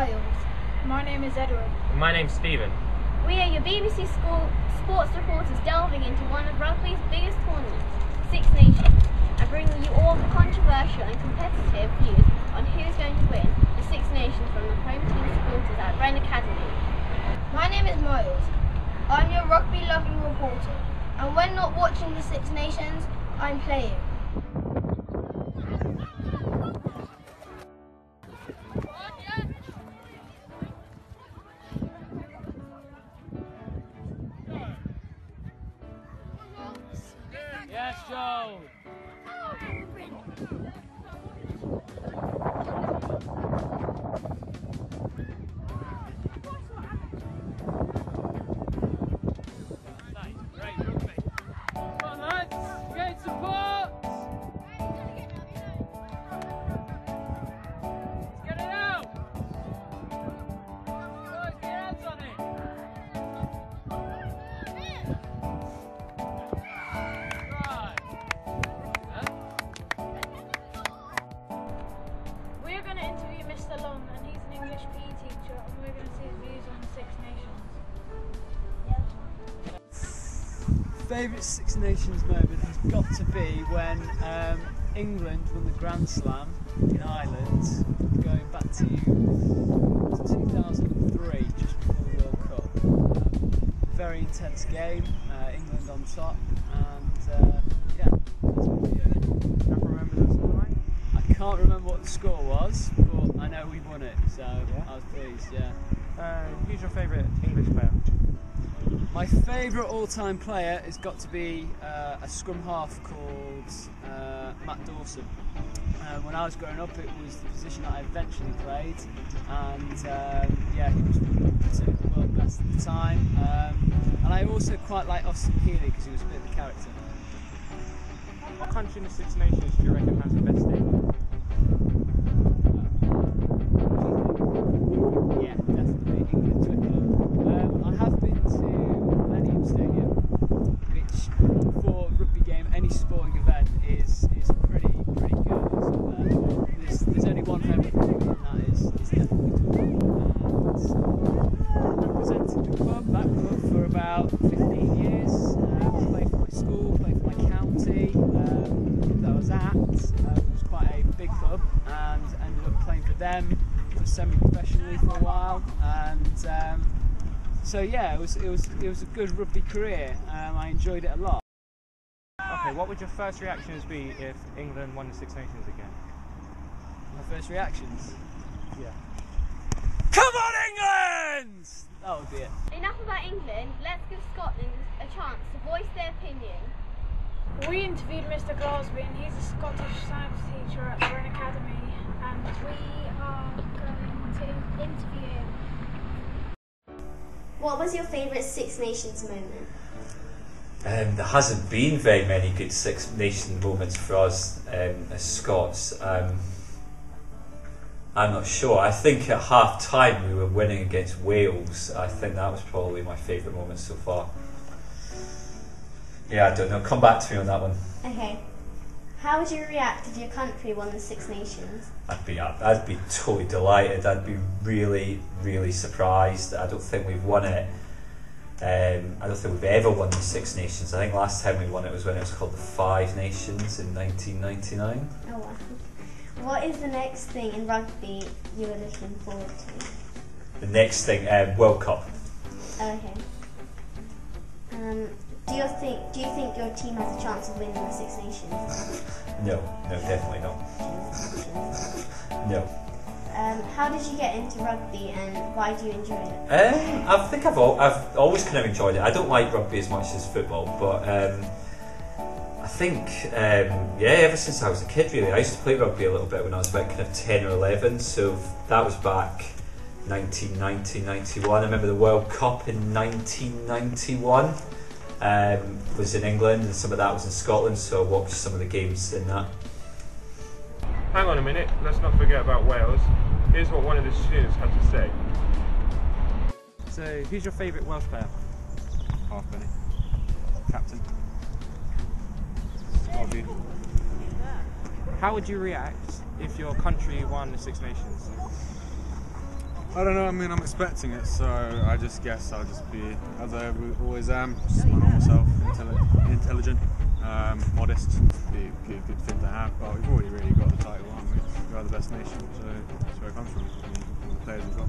Myles. My name is Edward. And my name's Stephen. We are your BBC School sports reporters delving into one of rugby's biggest tournaments, Six Nations, and bringing you all the controversial and competitive views on who's going to win the Six Nations from the home team supporters at Wren Academy. My name is Myles. I'm your rugby-loving reporter, and when not watching the Six Nations, I'm playing. Yes, Joe! Great rugby. Come on, lads! Get support! Let's get it out! Guys, get your hands on it! We're going to interview Mr. Long, and he's an English PE teacher, and we're going to see his views on the Six Nations. Favourite Six Nations moment has got to be when England won the Grand Slam in Ireland, going back to 2003, just before the World Cup. Very intense game, England on top, and yeah, that's what we did. Can't remember the scoreline? I can't remember what the score was, but I know we won it, so I was pleased, yeah. Who's your favourite English player? My favourite all-time player has got to be a scrum half called Matt Dawson. When I was growing up, it was the position that I eventually played, and yeah, he was considered the world best at the time. And I also quite like Austin Healey because he was a bit of a character. What country in the Six Nations do you reckon has the best stadium? Yeah, definitely England to England. I have been to Millennium Stadium, which for a rugby game, any sporting event is pretty good. So, there's only one home rugby, and that is definitely Tottenham. And represented the club, that club for about 15 years. Played for my school, played for my county. That I was at. It was quite a big club, and ended up playing for them semi-professionally for a while, and so yeah, it was a good rugby career. I enjoyed it a lot. Okay, what would your first reactions be if England won the Six Nations again? My first reactions. Yeah. Come on, England! That would be it. Enough about England, let's give Scotland a chance to voice their opinion. We interviewed Mr. Glasby, and he's a Scottish science teacher at the Wren Academy, and we are going to interview him. What was your favourite Six Nations moment? There hasn't been very many good Six Nations moments for us as Scots. I'm not sure. I think at half time we were winning against Wales. I think that was probably my favourite moment so far. Yeah, I don't know. Come back to me on that one. Okay. How would you react if your country won the Six Nations? I'd be totally delighted. I'd be really, really surprised. I don't think we've won it. I don't think we've ever won the Six Nations. I think last time we won it was when it was called the Five Nations in 1999. Oh wow. What is the next thing in rugby you are looking forward to? The next thing, World Cup. Okay. Do you think your team has a chance of winning the Six Nations? No, definitely not. No. How did you get into rugby, and why do you enjoy it? I think I've always kind of enjoyed it. I don't like rugby as much as football, but I think ever since I was a kid, really, I used to play rugby a little bit when I was about kind of 10 or 11. So that was back 1990, 91. I remember the World Cup in 1991. Was in England, and some of that was in Scotland, so I watched some of the games in that. Hang on a minute, let's not forget about Wales. Here's what one of the students had to say. So, who's your favourite Welsh player? Halfpenny. Captain. How would you react if your country won the Six Nations? I don't know, I mean, I'm expecting it, so I just guess I'll just be, as I always am, just my normal self, intelligent, modest. Be a good thing to have, but we've already really got the title, haven't we? We are the best nation, so that's where it comes from, all the players we've got.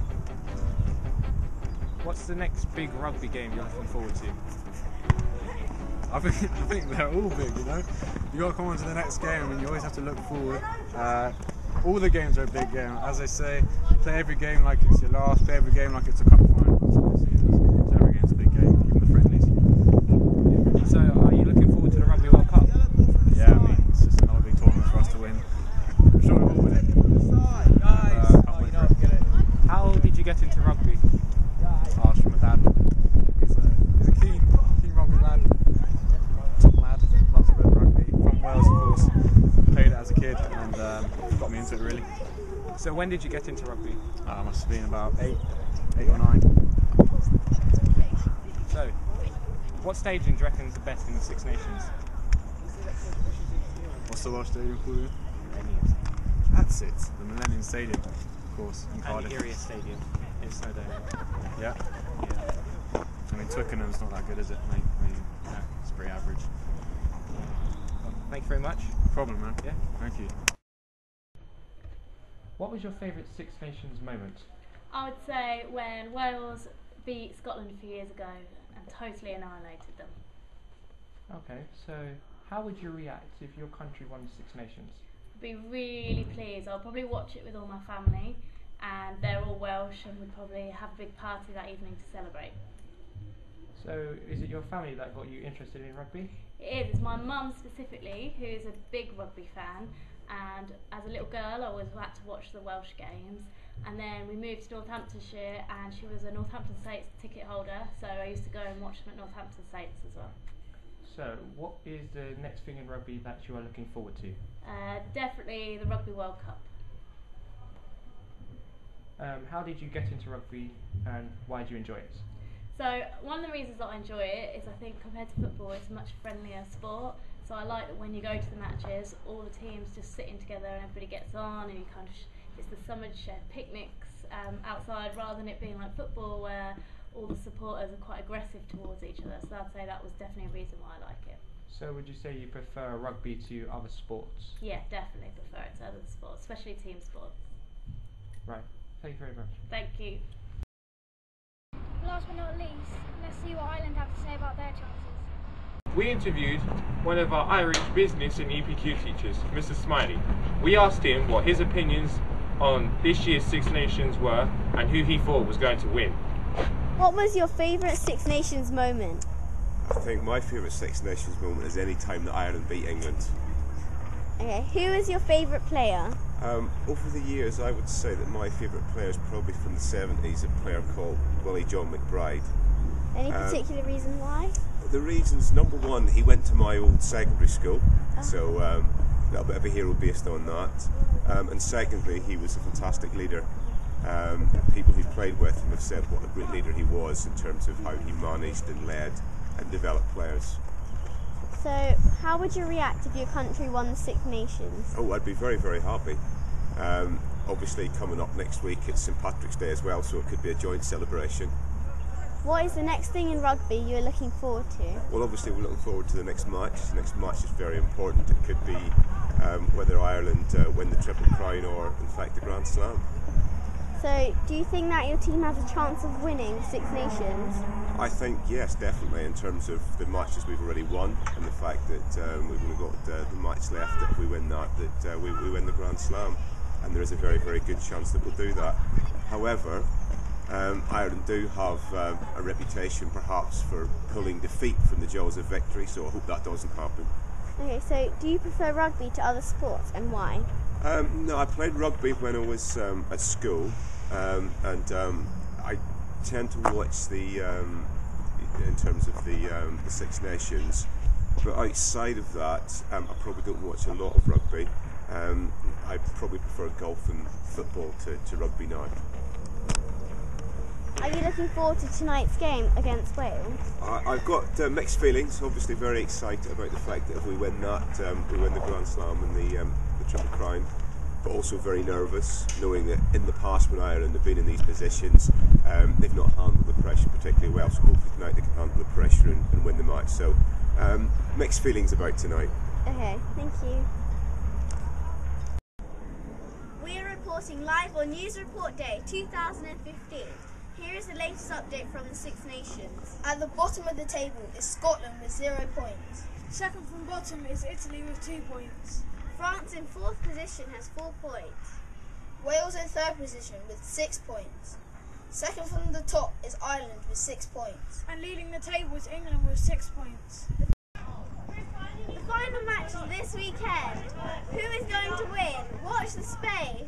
What's the next big rugby game you're looking forward to? I think they're all big, you know. You got to come on to the next game, and you always have to look forward. All the games are a big game. As I say, play every game like it's your last. Play every game like it's a cup final. So every game's a big game, even the friendlies. So, are you looking forward to the Rugby World Cup? Yeah, I mean, it's just another big tournament for us to win. I'm sure we'll win it. How did you get into rugby? Asked from my dad. He's a keen rugby lad. Top lad. Loves a bit of rugby. From Wales, of course. Played it as a kid and got me into it really. So when did you get into rugby? Must have been about 8 or 9. So, what stadium do you reckon is the best in the Six Nations? What's the Welsh stadium called? That's it. The Millennium Stadium, of course, in Cardiff. And the Irius Stadium in Snowdon. Yeah. I mean, Twickenham's not that good, is it, mate? I mean, yeah, it's pretty average. Thank you very much. No problem, man. Yeah. Thank you. What was your favourite Six Nations moment? I would say when Wales beat Scotland a few years ago and totally annihilated them. Okay, so how would you react if your country won the Six Nations? I'd be really pleased. I'll probably watch it with all my family, and they're all Welsh, and we'd probably have a big party that evening to celebrate. So is it your family that got you interested in rugby? It is. It's my mum specifically, who's a big rugby fan, and as a little girl I always had to watch the Welsh games, and then we moved to Northamptonshire and she was a Northampton Saints ticket holder, so I used to go and watch them at Northampton Saints as well. So what is the next thing in rugby that you are looking forward to? Definitely the Rugby World Cup. How did you get into rugby and why do you enjoy it? So one of the reasons that I enjoy it is I think compared to football it's a much friendlier sport. So I like that when you go to the matches, all the teams just sitting together and everybody gets on, and you kind of it's the summer shared picnics outside rather than it being like football where all the supporters are quite aggressive towards each other. So I'd say that was definitely a reason why I like it. So would you say you prefer rugby to other sports? Yeah, definitely prefer it to other sports, especially team sports. Right. Thank you very much. Thank you. Last but not least, let's see what Ireland have to say about their chances. We interviewed one of our Irish business and EPQ teachers, Mr. Smiley. We asked him what his opinions on this year's Six Nations were and who he thought was going to win. What was your favourite Six Nations moment? I think my favourite Six Nations moment is any time that Ireland beat England. Okay, who is your favourite player? Over the years, I would say that my favourite player is probably from the 70s, a player called Willie John McBride. Any particular reason why? The reasons, number one, he went to my old secondary school, so a little bit of a hero based on that. And secondly, he was a fantastic leader. People who played with him have said what a great leader he was in terms of how he managed and led and developed players. So, how would you react if your country won the Six Nations? Oh, I'd be very, very happy. Obviously, coming up next week, it's St Patrick's Day as well, so it could be a joint celebration. What is the next thing in rugby you're looking forward to? Well, obviously, we're looking forward to the next match. The next match is very important. It could be whether Ireland win the Triple Crown or, in fact, the Grand Slam. So, do you think that your team has a chance of winning the Six Nations? I think, yes, definitely, in terms of the matches we've already won and the fact that we've only got the match left, that if we win that we win the Grand Slam. And there is a very, very good chance that we'll do that. However, Ireland do have a reputation perhaps for pulling defeat from the jaws of victory, so I hope that doesn't happen. Okay, so do you prefer rugby to other sports and why? No, I played rugby when I was at school, and I tend to watch in terms of the Six Nations, but outside of that, I probably don't watch a lot of rugby. I probably prefer golf and football to rugby now. Are you looking forward to tonight's game against Wales? I've got mixed feelings. Obviously, very excited about the fact that if we win that, we win the Grand Slam and the Triple Crown. but also very nervous, knowing that in the past when Ireland have been in these positions, they've not handled the pressure particularly well. So hopefully tonight they can handle the pressure and win the match. So mixed feelings about tonight. Okay, thank you. We are reporting live on News Report Day 2015. Here is the latest update from the Six Nations. At the bottom of the table is Scotland with 0 points. Second from bottom is Italy with 2 points. France in 4th position has 4 points. Wales in 3rd position with 6 points. Second from the top is Ireland with 6 points. And leading the table is England with 6 points. The final match is this weekend. Who is going to win? Watch the space.